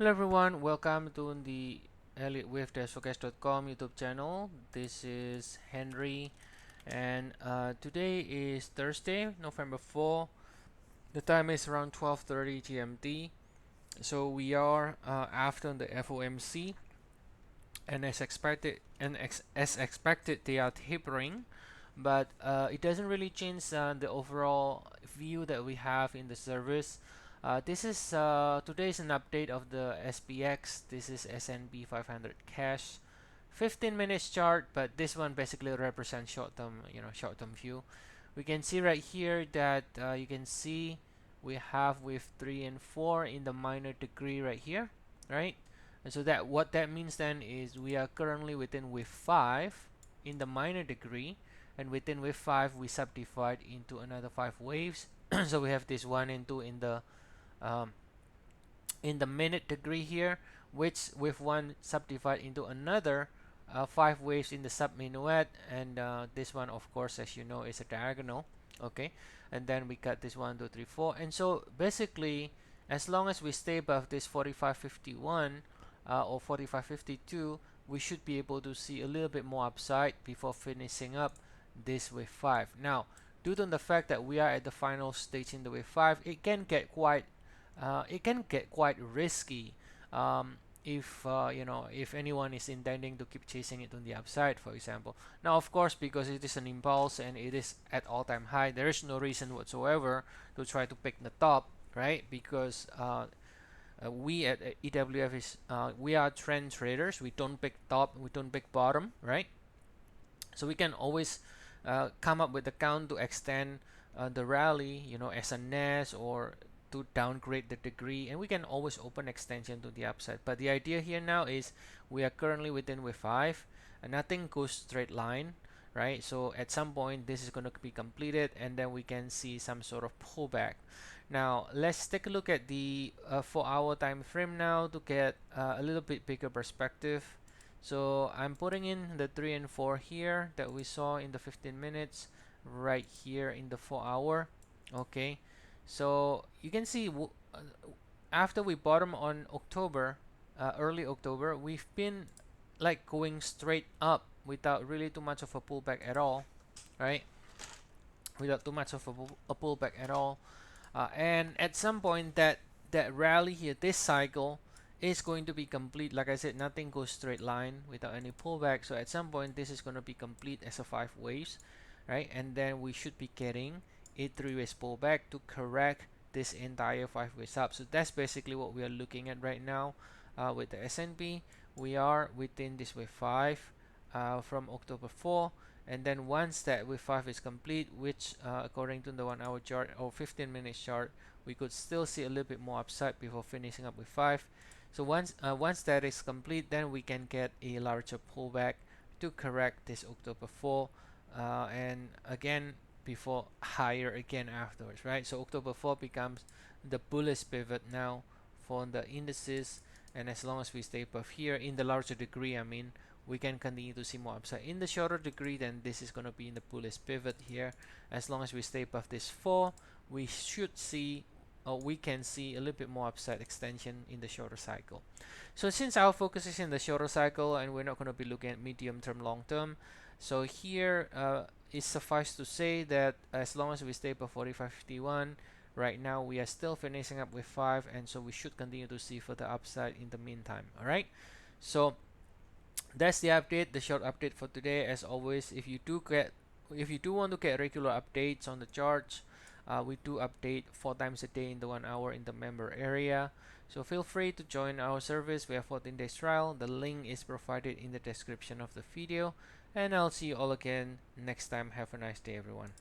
Hello everyone, welcome to the Elliott Wave Forex.com YouTube channel. This is Henry, and today is Thursday, November 4. The time is around 12:30 GMT. So we are after the FOMC, and as expected, they are tapering, but it doesn't really change the overall view that we have in the service. This is today is an update of the SPX. This is S&P 500 cash 15 minutes chart, but this one basically represents short-term, short-term view. We can see right here that you can see we have with 3 and 4 in the minor degree right here, right? And so that what that means then is we are currently within wave 5 in the minor degree, and within wave 5 we subdivide into another 5 waves. So we have this 1 and 2 um, in the minute degree here, which with 1 subdivide into another 5 waves in the sub minuet, and this one of course, as you know, is a diagonal. Okay, and then we got this 1 2 3 4, and so basically as long as we stay above this 45.51 or 45.52, we should be able to see a little bit more upside before finishing up this wave 5. Now, due to the fact that we are at the final stage in the wave 5, it can get quite risky if if anyone is intending to keep chasing it on the upside, for example. Now, of course, because it is an impulse and it is at all-time high, there is no reason whatsoever to try to pick the top, right? Because we at EWF is we are trend traders. We don't pick top, we don't pick bottom, right? So we can always come up with a count to extend the rally, as a nest, or to downgrade the degree, and we can always open extension to the upside. But the idea here now is we are currently within wave 5, and nothing goes straight line, right? So at some point this is going to be completed, and then we can see some sort of pullback. Now let's take a look at the 4-hour time frame now to get a little bit bigger perspective. So I'm putting in the 3 and 4 here that we saw in the 15 minutes right here in the 4-hour. Okay, so you can see after we bottom on October, early October, we've been like going straight up without really too much of a pullback at all, right? Without too much of a pullback at all. And at some point that rally here, this cycle is going to be complete. Like I said, nothing goes straight line without any pullback. So at some point this is going to be complete as a 5 waves, right? And then we should be getting a 3 waves pullback to correct this entire 5 waves up. So that's basically what we are looking at right now with the S&P. We are within this wave 5 from October 4, and then once that wave 5 is complete, which according to the 1-hour chart or 15 minutes chart, we could still see a little bit more upside before finishing up with 5. So once that is complete, then we can get a larger pullback to correct this October 4, and again before higher again afterwards, right? So October 4 becomes the bullish pivot now for the indices, and as long as we stay above here in the larger degree, I mean, we can continue to see more upside. In the shorter degree, then this is going to be in the bullish pivot here. As long as we stay above this 4, we should see, or we can see, a little bit more upside extension in the shorter cycle. So since our focus is in the shorter cycle and we're not going to be looking at medium term, long term, so here it suffice to say that as long as we stay above 45.51, right now we are still finishing up with 5, and so we should continue to see further upside in the meantime. All right, so that's the update, the short update for today. As always, if you do want to get regular updates on the charts, we do update 4 times a day in the 1 hour in the member area. So feel free to join our service. We have 14 days trial. The link is provided in the description of the video, and I'll see you all again next time. Have a nice day, everyone.